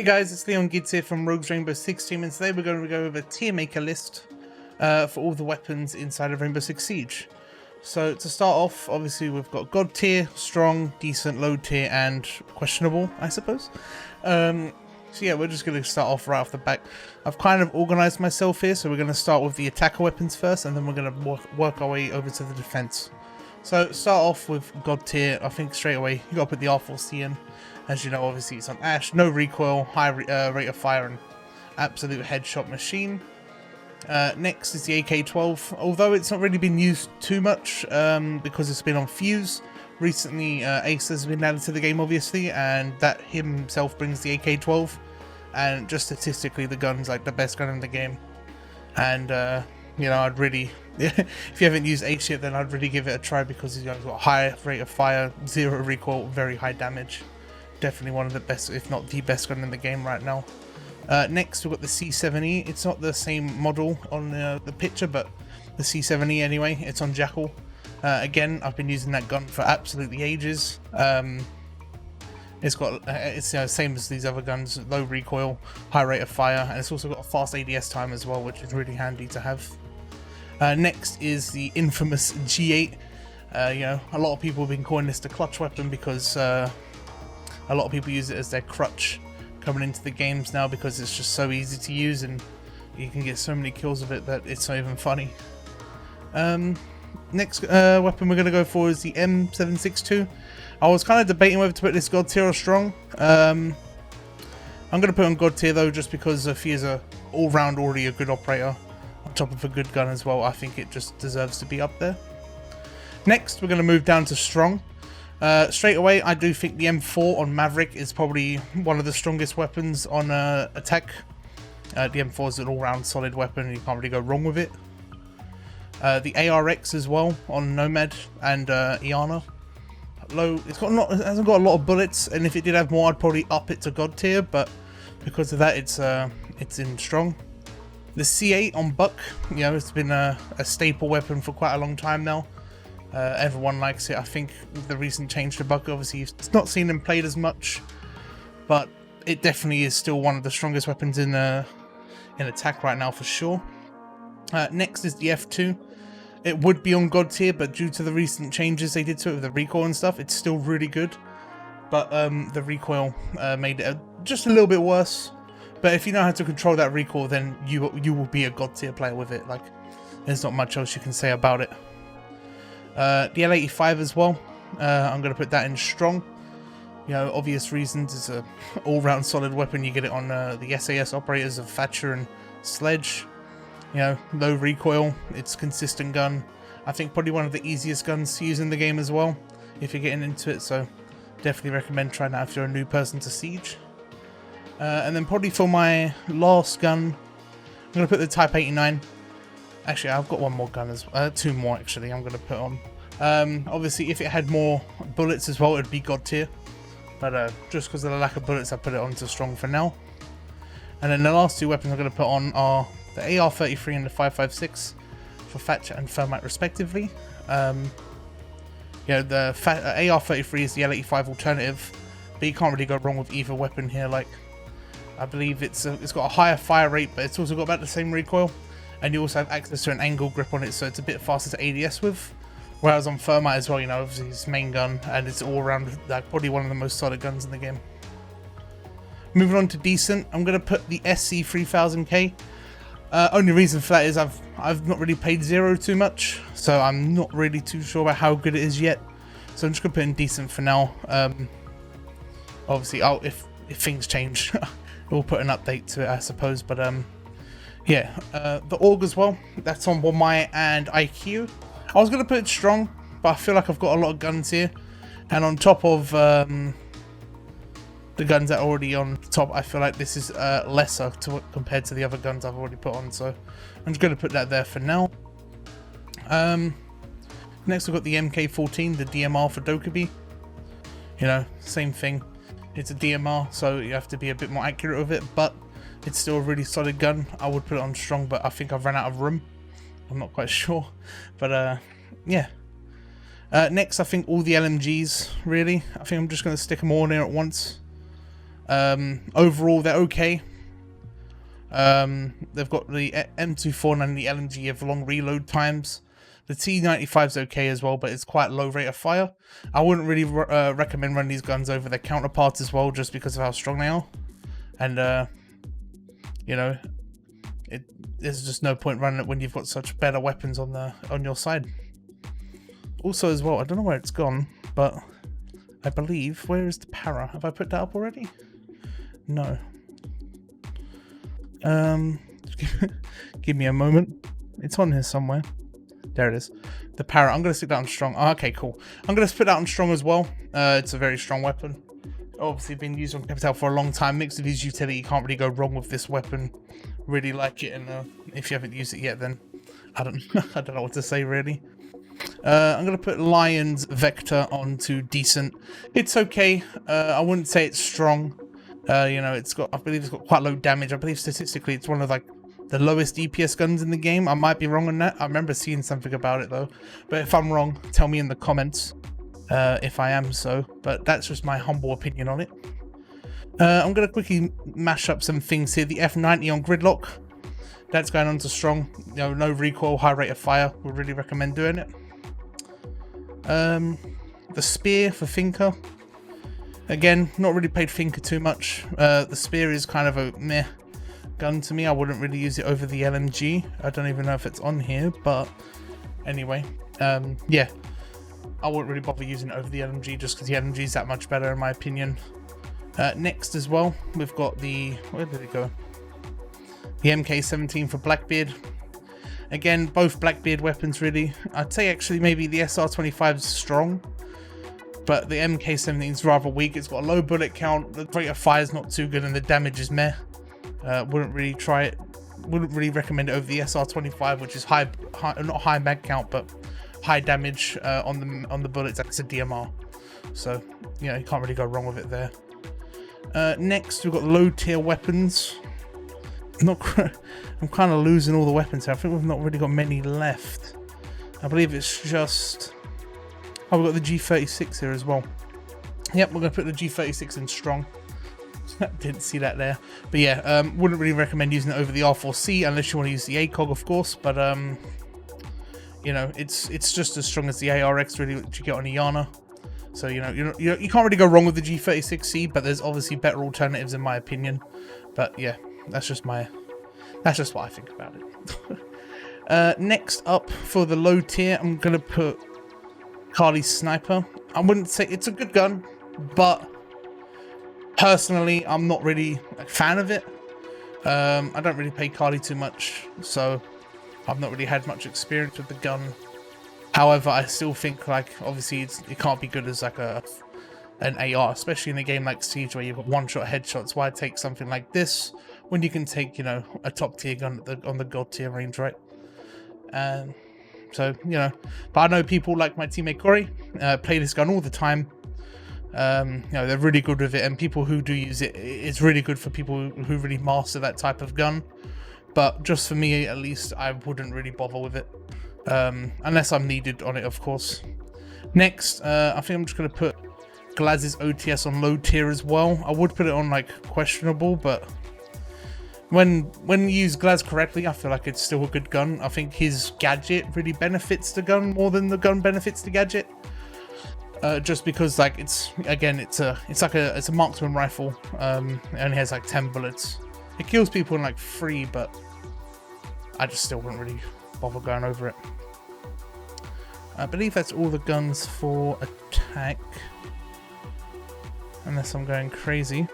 Hey guys, it's Leongids here from Rogue's Rainbow Six team, and today we're going to go over a tier maker list for all the weapons inside of Rainbow Six Siege. So to start off, obviously we've got God tier, strong, decent, low tier, and questionable, I suppose. So yeah, we're just going to start off right off the back. I've kind of organised myself here, so we're going to start with the attacker weapons first, and then we're going to work our way over to the defense. So start off with God tier. I think straight away you got to put the R4C in. As you know, obviously it's on Ash, no recoil, high rate of fire, and absolute headshot machine. Next is the AK-12. Although it's not really been used too much because it's been on Fuse. Recently, Ace has been added to the game, obviously, and that himself brings the AK-12. And just statistically, the gun's like the best gun in the game. And you know, I'd really, if you haven't used Ace yet, then I'd really give it a try because he's got a high rate of fire, zero recoil, very high damage. Definitely one of the best, if not the best gun in the game right now. Next, we've got the C7E. It's not the same model on the picture, but the C7E anyway. It's on Jackal. Again, I've been using that gun for absolutely ages. It's got it's same as these other guns, low recoil, high rate of fire, and it's also got a fast ADS time as well, which is really handy to have. Next is the infamous G8. You know, a lot of people have been calling this the clutch weapon because a lot of people use it as their crutch coming into the games now because it's just so easy to use and you can get so many kills with it that it's not even funny. Next weapon we're going to go for is the M762. I was kind of debating whether to put this God tier or strong. I'm going to put on God tier though, just because he is a all-round already a good operator on top of a good gun as well. I think it just deserves to be up there. Next we're going to move down to strong. Straight away, I do think the M4 on Maverick is probably one of the strongest weapons on attack. The M4 is an all-round solid weapon and you can't really go wrong with it. The ARX as well on Nomad and Iana. Low, it hasn't got a lot of bullets, and if it did have more, I'd probably up it to God tier, but because of that, it's in strong. The C8 on Buck, you know, it's been a staple weapon for quite a long time now. Everyone likes it. I think with the recent change to Buck, obviously it's not seen him played as much, but it definitely is still one of the strongest weapons in attack right now for sure. Next is the F2. It would be on God tier, but due to the recent changes they did to it with the recoil and stuff, it's still really good. But the recoil made it just a little bit worse. But if you know how to control that recoil, then you will be a God tier player with it. Like, there's not much else you can say about it. The L85 as well, I'm going to put that in strong. You know, obvious reasons. It's a all-round solid weapon. You get it on the SAS operators of Thatcher and Sledge. You know, low recoil. It's a consistent gun. I think probably one of the easiest guns to use in the game as well, if you're getting into it. So definitely recommend trying that if you're a new person to Siege. And then probably for my last gun, I'm going to put the Type 89. Actually, I've got one more gun as well. Two more actually I'm going to put on. Obviously, if it had more bullets as well, it'd be God tier. But just because of the lack of bullets, I put it on to strong for now. And then the last two weapons I'm going to put on are the AR-33 and the 5.56 for Thatcher and Thermite respectively. You know, the AR-33 is the L85 alternative, but you can't really go wrong with either weapon here. Like, I believe it's got a higher fire rate, but it's also got about the same recoil. And you also have access to an angle grip on it, so it's a bit faster to ADS with. Whereas on Thermite as well, you know, obviously it's main gun, and it's all around like probably one of the most solid guns in the game. Moving on to decent, I'm going to put the SC 3000K. Only reason for that is I've not really played Zero too much, so I'm not really too sure about how good it is yet. So I'm just going to put in decent for now. Obviously, if things change, we'll put an update to it, I suppose. But yeah, the AUG as well, that's on Wamai and IQ. I was going to put it strong, but I feel like I've got a lot of guns here. And on top of the guns that are already on top, I feel like this is lesser compared to the other guns I've already put on. So I'm just going to put that there for now. Next we've got the MK14, the DMR for Dokkaebi. You know, same thing. It's a DMR, so you have to be a bit more accurate with it, but it's still a really solid gun. I would put it on strong, but I think I've run out of room. I'm not quite sure. But yeah. Next, I think all the LMGs, really. I think I'm just going to stick them all in there at once. Overall, they're okay. They've got the M24 and the LMG have long reload times. The T95 is okay as well, but it's quite low rate of fire. I wouldn't really recommend running these guns over their counterparts as well, just because of how strong they are. And, you know, there's just no point running it when you've got such better weapons on your side. Also as well, I don't know where it's gone, but I believe, where is the para? Have I put that up already? No. Give me a moment. It's on here somewhere. There it is. The para. I'm going to stick that on strong. Oh, okay, cool. I'm going to put that on strong as well. It's a very strong weapon. Obviously been used on Capital for a long time. Mixed with his utility, you can't really go wrong with this weapon. Really like it, and if you haven't used it yet, then I don't I don't know what to say really. I'm going to put Lion's Vector onto decent. It's okay. I wouldn't say it's strong. You know, I believe it's got quite low damage. I believe statistically it's one of like the lowest DPS guns in the game. I might be wrong on that. I remember seeing something about it though. But if I'm wrong, tell me in the comments if I am so. But that's just my humble opinion on it. I'm going to quickly mash up some things here. The F90 on Gridlock. That's going on to strong. You know, no recoil, high rate of fire. Would really recommend doing it. The Spear for Finker. Again, not really played Finker too much. The Spear is kind of a meh gun to me. I wouldn't really use it over the LMG. I don't even know if it's on here, but anyway. Yeah, I wouldn't really bother using it over the LMG just because the LMG is that much better in my opinion. Next as well, we've got the... where did it go? The MK17 for Blackbeard. Again, both Blackbeard weapons really. I'd say actually maybe the SR25 is strong, but the MK17 is rather weak. It's got a low bullet count, the rate of fire is not too good, and the damage is meh. Wouldn't really try it. Wouldn't really recommend it over the SR25, which is high not high mag count, but high damage on the bullets. That's a DMR, so you know you can't really go wrong with it there. Next, we've got low tier weapons. I'm kind of losing all the weapons here. I think we've not really got many left. I believe it's just... oh, we've got the G36 here as well. Yep, we're going to put the G36 in strong. Didn't see that there. But yeah, wouldn't really recommend using it over the R4C unless you want to use the ACOG, of course. But, you know, it's just as strong as the ARX really that you get on Iana. So, you know, you can't really go wrong with the G36C, but there's obviously better alternatives in my opinion. But yeah, that's just what I think about it. Next up for the low tier, I'm gonna put Kali's Sniper. I wouldn't say it's a good gun, but personally, I'm not really a fan of it. I don't really play Kali too much, so I've not really had much experience with the gun. However, I still think, like, obviously it can't be good as like an AR, especially in a game like Siege where you've got one-shot headshots. Why take something like this when you can take, you know, a top-tier gun on the god-tier range, right? So, you know, but I know people like my teammate Corey play this gun all the time. You know, they're really good with it, and people who do use it, it's really good for people who really master that type of gun. But just for me, at least, I wouldn't really bother with it. Unless I'm needed on it, of course. Next, I think I'm just going to put Glaz's OTS on low tier as well. I would put it on like questionable, but when you use Glaz correctly, I feel like it's still a good gun. I think his gadget really benefits the gun more than the gun benefits the gadget. Just because like it's a marksman rifle. It only has like 10 bullets. It kills people in like 3, but I just still wouldn't really bother going over it. I believe that's all the guns for attack, unless I'm going crazy.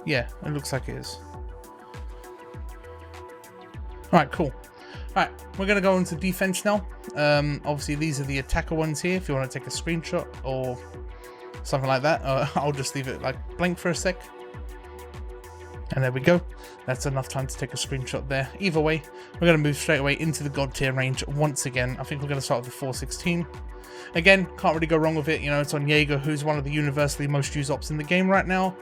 Yeah, it looks like it is. Alright, cool. Alright, we're going to go into defense now. Obviously these are the attacker ones here if you want to take a screenshot or something like that. I'll just leave it like blank for a sec. And there we go. That's enough time to take a screenshot there. Either way, we're going to move straight away into the god tier range once again. I think we're going to start with the 416. Again, can't really go wrong with it. You know, it's on Jaeger, who's one of the universally most used ops in the game right now.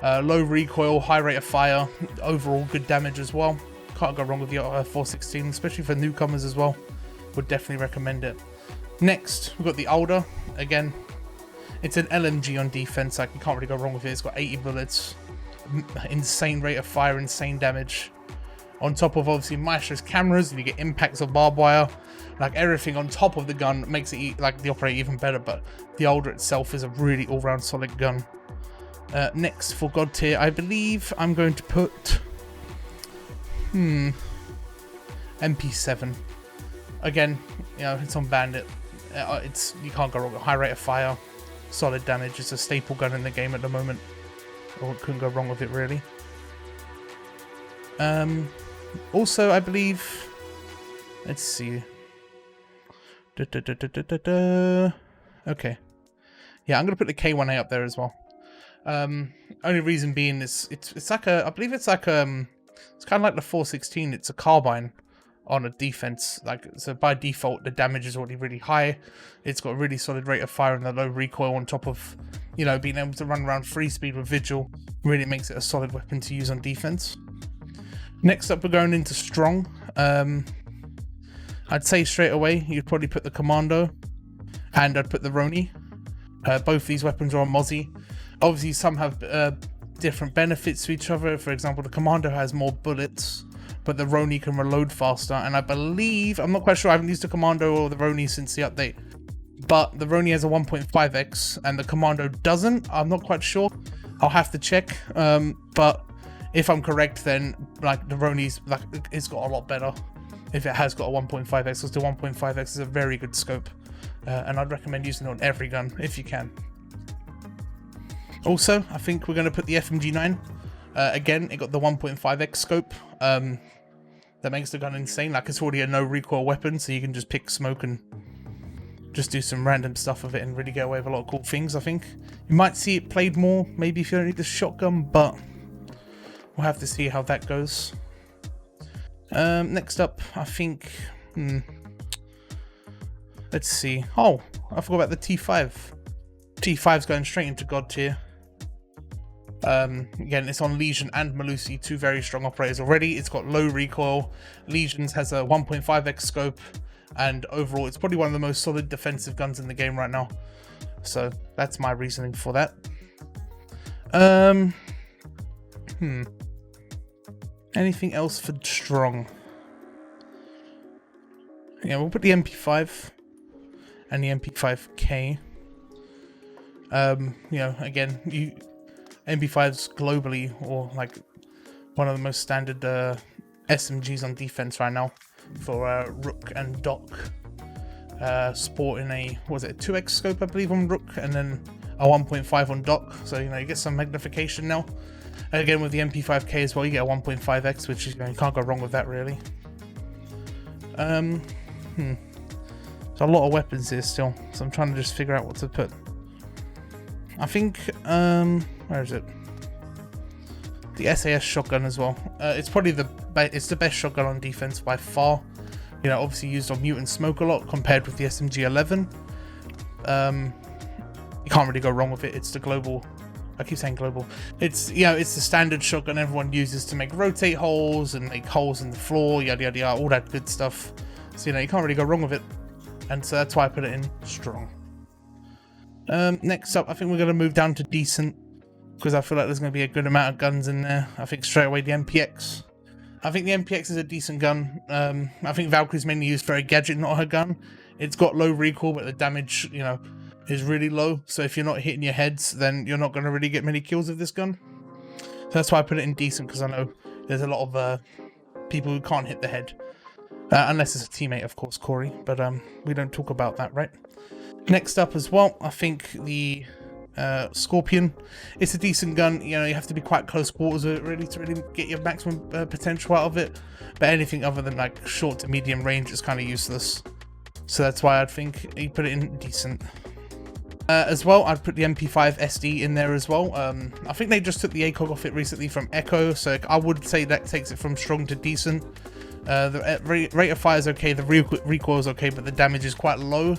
Low recoil, high rate of fire, overall good damage as well. Can't go wrong with the 416, especially for newcomers as well. Would definitely recommend it. Next, we've got the Alder. Again, It's an LMG on defense, like you can't really go wrong with it. It's got 80 bullets, insane rate of fire, insane damage. On top of obviously Maestro's cameras, and you get impacts of barbed wire. Like everything on top of the gun makes it like the operator even better, but the Older itself is a really all-round solid gun. Next for God tier, I believe I'm going to put MP7. Again, you know, it's on Bandit. You can't go wrong with high rate of fire, solid damage. It's a staple gun in the game at the moment. Or couldn't go wrong with it really. Also, I believe, let's see. Okay. Yeah, I'm gonna put the K1A up there as well. Only reason being is it's like a, I believe it's like it's kind of like the 416. It's a carbine on a defense. Like, so by default the damage is already really high. It's got a really solid rate of fire and a low recoil on top of, you know, being able to run around free speed with vigil. Really makes it a solid weapon to use on defense. Next up, we're going into strong. I'd say straight away you'd probably put the Commando, and I'd put the Roni. Both these weapons are on Mozzie. Obviously, some have different benefits to each other. For example, the Commando has more bullets, but the Roni can reload faster. And I believe, I'm not quite sure, I haven't used the Commando or the Roni since the update, but the Roni has a 1.5x and the Commando doesn't. I'm not quite sure. I'll have to check. But if I'm correct, then like the Roni's, like, it's got a lot better if it has got a 1.5x, because the 1.5x is a very good scope, and I'd recommend using it on every gun if you can. Also, I think we're going to put the FMG9. Again, it got the 1.5x scope. That makes the gun insane. Like, it's already a no recoil weapon, so you can just pick smoke and just do some random stuff with it and really get away with a lot of cool things. I think you might see it played more, maybe if you don't need the shotgun, but we'll have to see how that goes. Next up, I think, let's see. Oh, I forgot about the T5. T5's going straight into God tier. Again, it's on Legion and Melusi, two very strong operators already. It's got low recoil. Legion's has a 1.5x scope, and overall, it's probably one of the most solid defensive guns in the game right now. So that's my reasoning for that. Anything else for strong? Yeah, we'll put the MP5 and the MP5K. You know, again, MP5's globally, or like one of the most standard SMGs on defense right now for Rook and Doc. Sporting a, what was it, a 2x scope, I believe, on Rook, and then a 1.5 on Doc. So, you know, you get some magnification now. Again, with the MP5K as well, you get a 1.5x, which is, you know, you can't go wrong with that, really. So a lot of weapons here still, so I'm trying to just figure out what to put. I think, where is it? The SAS shotgun as well. It's probably the best shotgun on defense by far. You know, obviously used on Mute and Smoke a lot compared with the SMG11. You can't really go wrong with it. It's the global. I keep saying global. It's, you know, it's the standard shotgun everyone uses to make rotate holes and make holes in the floor, yada yada yada, all that good stuff. So, you know, you can't really go wrong with it. And so that's why I put it in strong. Next up, I think we're going to move down to decent, because I feel like there's going to be a good amount of guns in there. I think straight away the MPX. I think the MPX is a decent gun. I think Valkyrie's mainly used for a gadget, not her gun. It's got low recoil, but the damage, you know, is really low. So if you're not hitting your heads, then you're not going to really get many kills with this gun. So that's why I put it in decent, because I know there's a lot of people who can't hit the head. Unless it's a teammate, of course, Corey. But we don't talk about that, right? Next up as well, I think the Scorpion. It's a decent gun. You know, you have to be quite close quarters with it really to really get your maximum potential out of it. But anything other than like short to medium range is kind of useless. So that's why I'd think you put it in decent. As well, I'd put the MP5 SD in there as well. I think they just took the ACOG off it recently from Echo, so I would say that takes it from strong to decent. The rate of fire is okay, the recoil is okay, but the damage is quite low,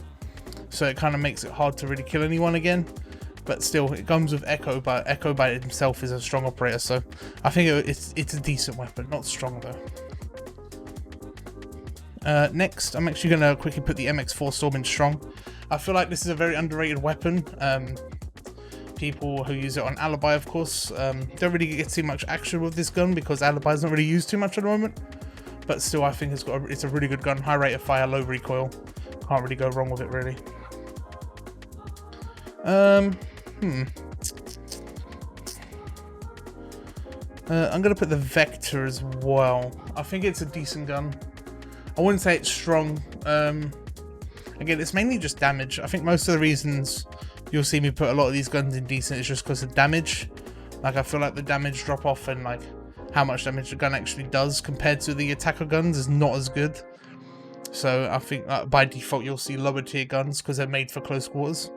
so it kind of makes it hard to really kill anyone again. But still, it comes with Echo, but Echo by himself is a strong operator, so I think it's a decent weapon, not strong though. Next, I'm actually going to quickly put the MX4 Storm in strong. I feel like this is a very underrated weapon. people who use it on Alibi, of course. Don't really get too much action with this gun because Alibi is not really used too much at the moment. But still, I think it's a really good gun. High rate of fire, low recoil. Can't really go wrong with it, really. I'm gonna put the Vector as well. I think it's a decent gun. I wouldn't say it's strong. Again, it's mainly just damage. I think most of the reasons you'll see me put a lot of these guns in decent is just because of damage. Like, I feel like the damage drop off and like how much damage the gun actually does compared to the attacker guns is not as good. So I think by default you'll see lower tier guns because they're made for close quarters.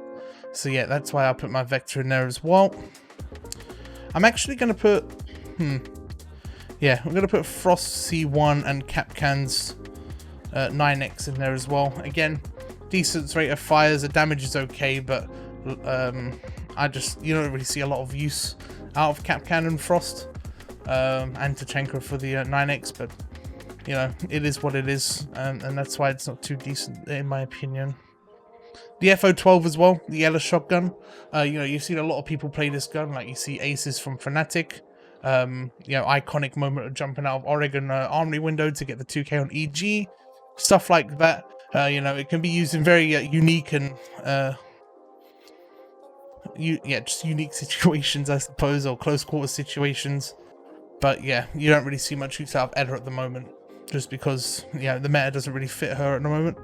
So yeah, that's why I put my Vector in there as well. I'm actually going to put... Yeah, I'm going to put Frost C1 and Kapkan's 9X in there as well. Again, decent rate of fires. The damage is okay, but you don't really see a lot of use out of Kapkan and Frost. And Tachenko for the 9X, but you know, it is what it is, and that's why it's not too decent in my opinion. The FO12 as well, the yellow shotgun. You know, you've seen a lot of people play this gun, like you see Aces from Fnatic. You know, iconic moment of jumping out of Oregon Armory window to get the 2K on EG, stuff like that. You know, it can be used in very unique and just unique situations, I suppose, or close quarter situations. But yeah, you don't really see much use out of Edda at the moment, just because, yeah, the meta doesn't really fit her at the moment.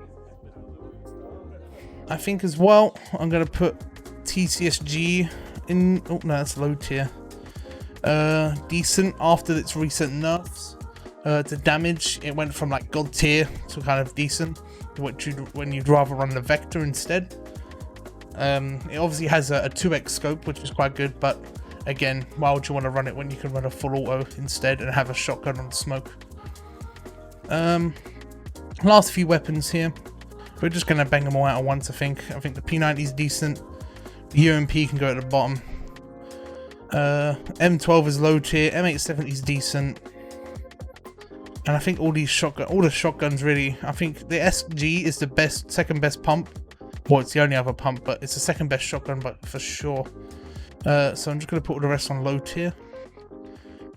I think as well, I'm going to put TCSG in... Oh, no, that's low tier. Decent after its recent nerfs to damage. It went from like god tier to kind of decent, when you'd rather run the Vector instead. It obviously has a 2x scope, which is quite good, but again, why would you want to run it when you can run a full auto instead and have a shotgun on smoke? Last few weapons here. We're just going to bang them all out at once, I think. I think the P90 is decent. The UMP can go at the bottom. M12 is low tier. M870 is decent. And I think all the shotguns really, I think the SG is the second best pump. Well, it's the only other pump, but it's the second best shotgun, but for sure. So I'm just going to put all the rest on low tier,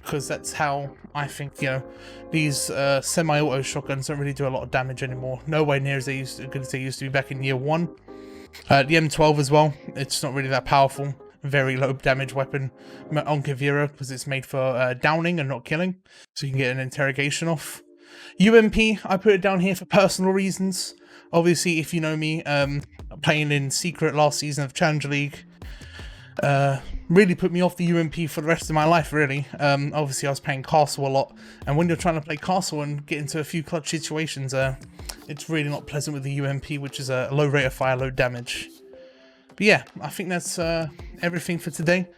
because that's how I think, you know, these semi-auto shotguns don't really do a lot of damage anymore. Nowhere near as good as they used to be back in year 1. The M12 as well, it's not really that powerful. Very low damage weapon on Kavira, because it's made for downing and not killing, so you can get an interrogation off. UMP, I put it down here for personal reasons. Obviously, if you know me, playing in secret last season of Challenger League really put me off the UMP for the rest of my life, really. Obviously, I was playing Castle a lot, and when you're trying to play Castle and get into a few clutch situations, it's really not pleasant with the UMP, which is a low rate of fire, low damage. But yeah, I think that's everything for today.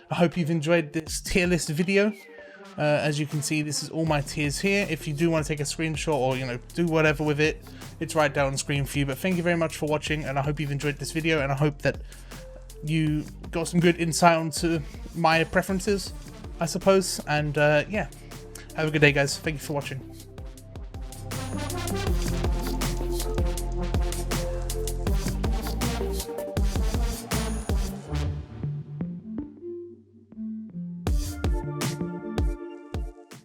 I hope you've enjoyed this tier list video. As you can see, this is all my tiers here. If you do want to take a screenshot or, you know, do whatever with it, it's right down on screen for you. But thank you very much for watching, and I hope you've enjoyed this video, and I hope that you got some good insight onto my preferences, I suppose. And yeah, have a good day, guys. Thank you for watching.